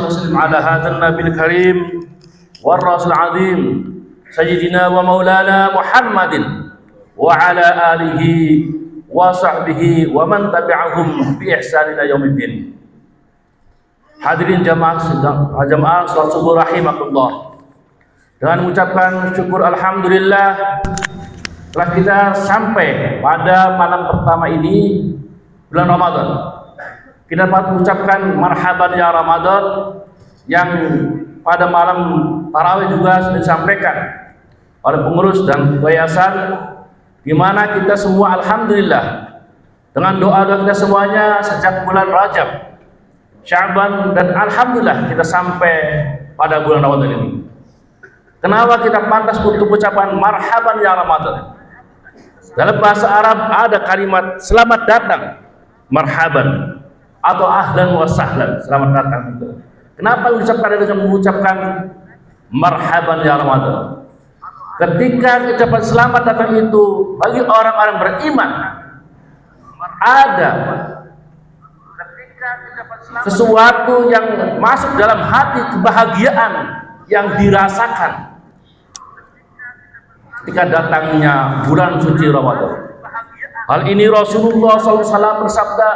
وسلم على هذا النبي الكريم والرسول العظيم سيدنا ومولانا محمد وعلى آله وصحبه ومن تبعهم بإحسان إلى يوم الدين. Hadirin jamaah salat subuh rahimakumullah. Dengan mengucapkan syukur alhamdulillah telah kita sampai pada malam pertama ini bulan Ramadan. Kita dapat mengucapkan marhaban ya Ramadan yang pada malam tarawih juga sudah disampaikan oleh pengurus dan yayasan, di mana kita semua alhamdulillah dengan doa-doa kita semuanya sejak bulan Rajab, Sya'ban, dan alhamdulillah kita sampai pada bulan Ramadan ini. Kenapa kita pantas untuk ucapan marhaban ya Ramadan? Dalam bahasa Arab ada kalimat selamat datang, marhaban, atau ahlan wa sahlan, selamat datang itu. Kenapa diucapkan dengan mengucapkan marhaban ya Ramadan? Ketika ucapan selamat datang itu bagi orang-orang beriman, ada sesuatu yang masuk dalam hati, kebahagiaan yang dirasakan ketika datangnya bulan suci Ramadan. Hal ini Rasulullah SAW bersabda,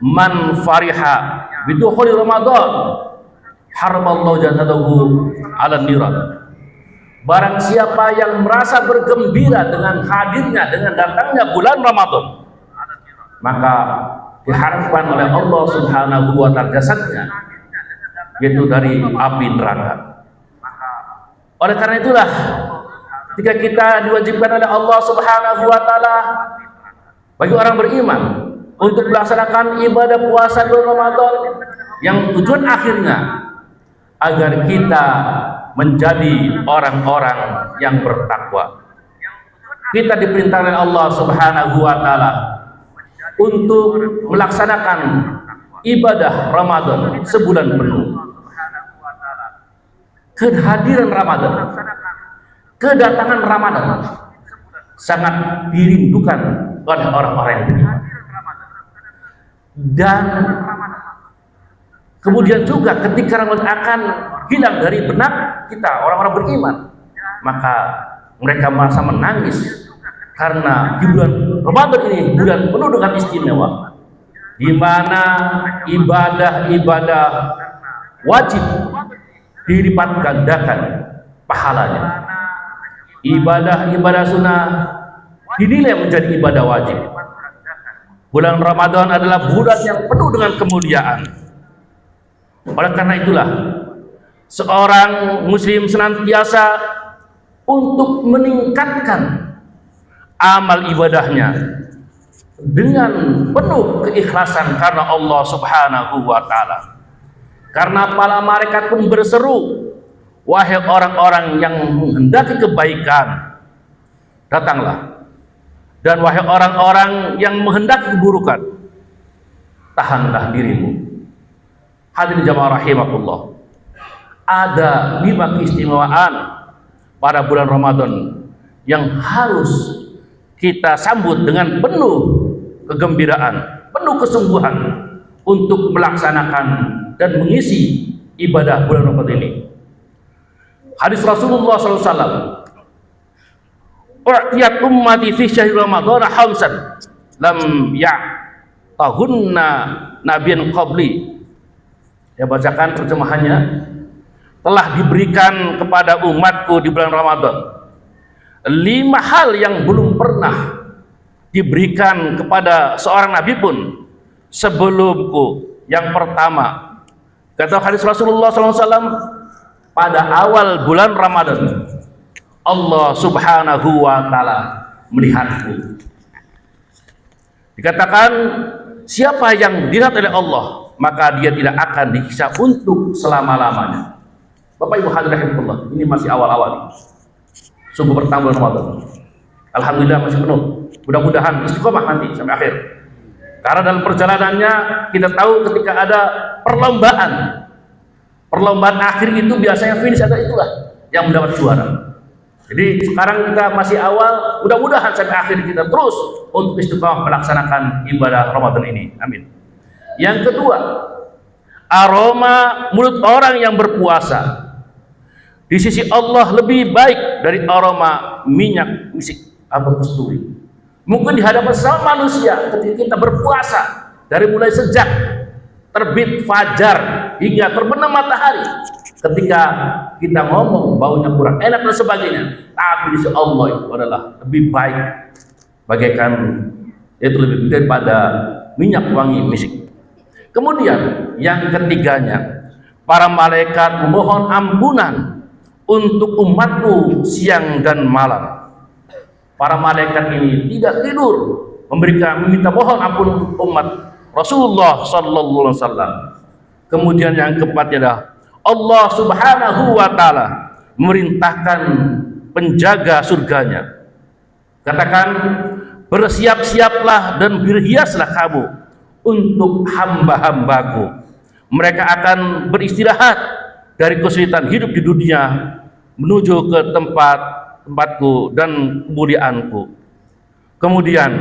man fariha bidukhuli Ramadan haramallahu jannatahu ala niran. Barang siapa yang merasa bergembira dengan hadirnya, dengan datangnya bulan Ramadan, maka diharapkan oleh Allah Subhanahu wa ta'ala jasadnya yaitu dari api neraka. Oleh karena itulah ketika kita diwajibkan oleh Allah Subhanahu wa ta'ala bagi orang beriman untuk melaksanakan ibadah puasa bulan Ramadan yang tujuan akhirnya agar kita menjadi orang-orang yang bertakwa. Kita diperintahkan oleh Allah Subhanahu wa ta'ala untuk melaksanakan ibadah Ramadan sebulan penuh. Kehadiran Ramadan, kedatangan Ramadan sangat dirindukan oleh orang-orang yang beriman. Dan kemudian juga ketika Ramadan akan hilang dari benak kita, orang-orang beriman, maka mereka merasa menangis karena di bulan Ramadan ini bulan penuh dengan istimewa, di mana ibadah-ibadah wajib dilipat gandakan pahalanya. Ibadah-ibadah sunnah dinilai menjadi ibadah wajib. Bulan Ramadan adalah bulan yang penuh dengan kemuliaan. Oleh karena itulah seorang muslim senantiasa untuk meningkatkan amal ibadahnya dengan penuh keikhlasan karena Allah Subhanahu wa ta'ala. Karena para malaikat pun berseru, wahai orang-orang yang menghendaki kebaikan, datanglah. Dan wahai orang-orang yang menghendaki keburukan, tahanlah dirimu. Hadirin jamaah rahimakumullah. Ada 5 keistimewaan pada bulan Ramadan yang harus kita sambut dengan penuh kegembiraan, penuh kesungguhan untuk melaksanakan dan mengisi ibadah bulan Ramadan ini. Hadis Rasulullah SAW, u'tiyat ummati fi syahri Ramadan khamsan lam ya'tahunna nabiyyan qabli. Ya, bacakan terjemahannya. Telah diberikan kepada umatku di bulan Ramadan 5 hal yang belum pernah diberikan kepada seorang nabi pun sebelumku. Yang pertama, kata hadis Rasulullah SAW, pada awal bulan Ramadan Allah Subhanahu wa ta'ala melihatku. Dikatakan siapa yang dilihat oleh Allah maka dia tidak akan dihisab untuk selama-lamanya. Bapak Ibu hadirin rahimakumullah, ini masih awal-awal subuh pertama bulan Ramadan. Alhamdulillah masih penuh. Mudah-mudahan istiqomah nanti sampai akhir. Karena dalam perjalanannya kita tahu ketika ada perlombaan akhir itu biasanya finish atau itulah yang mendapat juara. Jadi sekarang kita masih awal, mudah-mudahan sampai akhir kita terus untuk istiqomah melaksanakan ibadah Ramadan ini. Amin. Yang kedua, aroma mulut orang yang berpuasa di sisi Allah lebih baik dari aroma minyak misik atau kasturi. Mungkin di hadapan sama manusia ketika kita berpuasa dari mulai sejak terbit fajar hingga terbenam matahari, ketika kita ngomong baunya kurang enak dan sebagainya, tapi di sisi Allah itu adalah lebih baik, bagaikan itu lebih daripada minyak wangi misik. Kemudian yang ketiganya, para malaikat memohon ampunan untuk umatku siang dan malam. Para malaikat ini tidak tidur meminta mohon ampun umat Rasulullah sallallahu alaihi wasallam. Kemudian yang keempatnya adalah Allah Subhanahu wa taala memerintahkan penjaga surganya. Katakan, bersiap-siaplah dan berhiaslah kamu untuk hamba-hambaku. Mereka akan beristirahat dari kesulitan hidup di dunia menuju ke tempatku dan kemuliaanku. Kemudian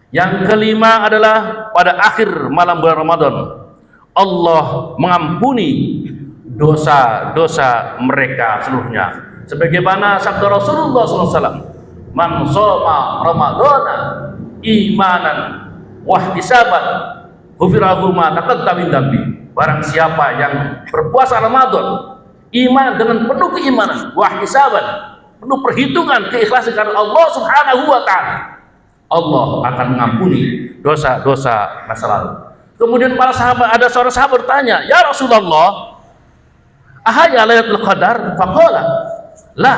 yang kelima adalah pada akhir malam bulan Ramadan Allah mengampuni dosa-dosa mereka seluruhnya, sebagaimana sabda Rasulullah SAW, man shoma ramadhana imanan wahtisaban ghufirahu ma taqaddama min dzambi. Barang siapa yang berpuasa Ramadan iman dengan penuh keimanan, wahtisaban, penuh perhitungan, keikhlasan karena Allah Subhanahu wa taala, Allah akan mengampuni dosa-dosa masa lalu. Kemudian para sahabat, ada seorang sahabat bertanya, ya Rasulullah, ahaya Lailatul Qadar? Faqala la,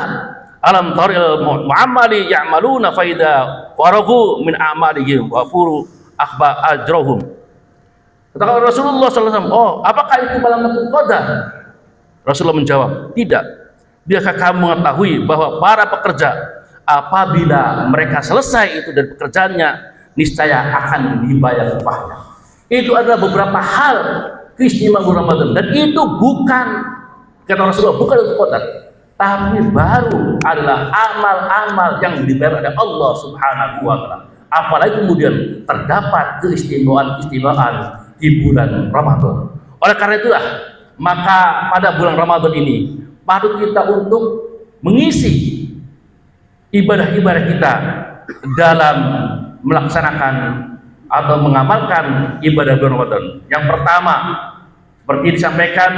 alam taril mu'amali ya'maluna faida faragu min a'malihim wa furu akhba ajrohum. Kata Rasulullah SAW, oh apakah itu malam Lailatul Qadar? Rasulullah menjawab, tidak. Biarkah kamu mengetahui bahwa para pekerja apabila mereka selesai itu dari pekerjaannya, niscaya akan dibayar upahnya. Itu adalah beberapa hal keistimewaan bulan Ramadan, dan itu bukan, kata Rasulullah, bukan untuk Qadar, tapi baru adalah amal-amal yang dibayar oleh Allah Subhanahu wa taala. Apalagi kemudian terdapat keistimewaan di bulan Ramadan. Oleh karena itulah, maka pada bulan Ramadan ini patut kita untuk mengisi ibadah-ibadah kita dalam melaksanakan atau mengamalkan ibadah bulan Ramadan. Yang pertama, seperti disampaikan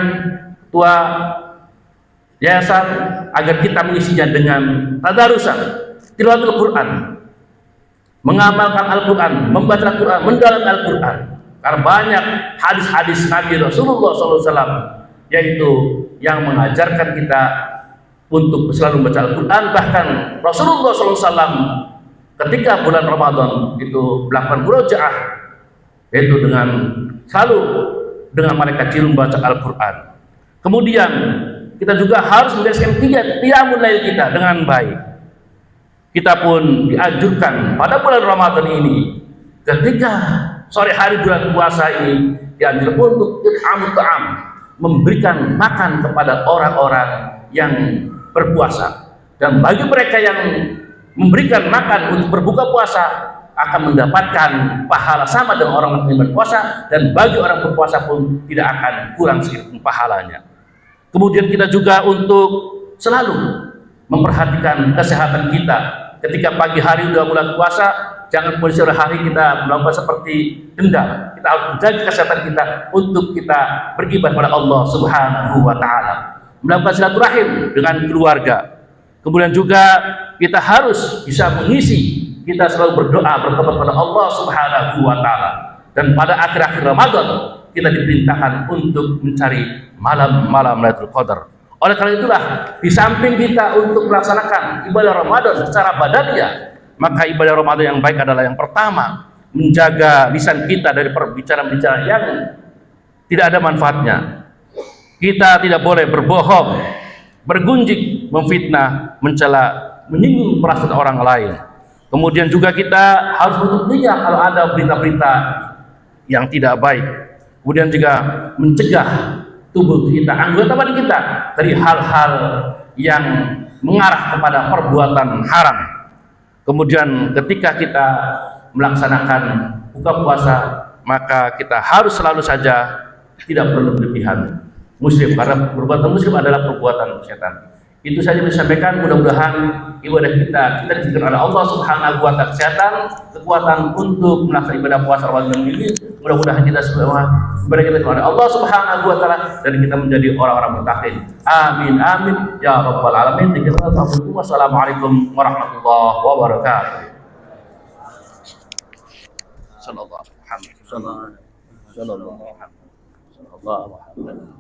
Ketua Yayasan, agar kita mengisinya dengan tadarusan, tilawatul Quran, mengamalkan Al-Quran, membaca Al-Quran, mendalam Al-Quran. Karena banyak hadis-hadis Nabi Rasulullah SAW, yaitu yang mengajarkan kita untuk selalu membaca Al-Quran. Bahkan Rasulullah SAW ketika bulan Ramadan itu melakukan murojaah, yaitu dengan selalu dengan malaikat Jibril membaca Al-Quran. Kemudian kita juga harus membereskan qiyamul lail kita dengan baik. Kita pun dianjurkan pada bulan Ramadan ini, ketika sore hari bulan puasa ini, dianjurkan untuk it'amut ta'am, memberikan makan kepada orang-orang yang berpuasa. Dan bagi mereka yang memberikan makan untuk berbuka puasa akan mendapatkan pahala sama dengan orang yang berpuasa, dan bagi orang berpuasa pun tidak akan kurang sedikit pahalanya. Kemudian kita juga untuk selalu memperhatikan kesehatan kita. Ketika pagi hari sudah mulai puasa, jangan pada sore hari kita melakukan seperti dendam. Kita harus menjaga kesehatan kita untuk kita beribadah kepada Allah Subhanahu wa taala, melakukan silaturahim dengan keluarga. Kemudian juga kita harus bisa mengisi, kita selalu berdoa bertobat kepada Allah Subhanahu wa taala. Dan pada akhir-akhir Ramadan kita diperintahkan untuk mencari malam-malam Lailatul Qadar. Oleh karena itulah, di samping kita untuk melaksanakan ibadah Ramadan secara badaniah, maka ibadah Ramadan yang baik adalah yang pertama, menjaga lisan kita dari perbicaraan-bicaraan yang tidak ada manfaatnya. Kita tidak boleh berbohong, bergunjing, memfitnah, mencela, menyinggung perasaan orang lain. Kemudian juga kita harus menutup telinga kalau ada berita-berita yang tidak baik. Kemudian juga mencegah tubuh kita, anggota badan kita dari hal-hal yang mengarah kepada perbuatan haram. Kemudian ketika kita melaksanakan buka puasa, maka kita harus selalu saja tidak perlu berlebihan. Muslim, karena perbuatan muslim adalah perbuatan setan. Itu saja bisa disampaikan. Mudah-mudahan ibadah kita diberikan oleh Allah Subhanahu wa taala kesehatan, kekuatan untuk melaksanakan ibadah puasa Ramadan ini. Mudah-mudahan kita semua ibadah kita oleh Allah Subhanahu wa taala dan kita menjadi orang-orang muttaqin. Amin amin ya rabbal alamin. Wassalamualaikum warahmatullahi wabarakatuh. Sallallahu alaihi wasallam. Sallallahu alaihi wasallam.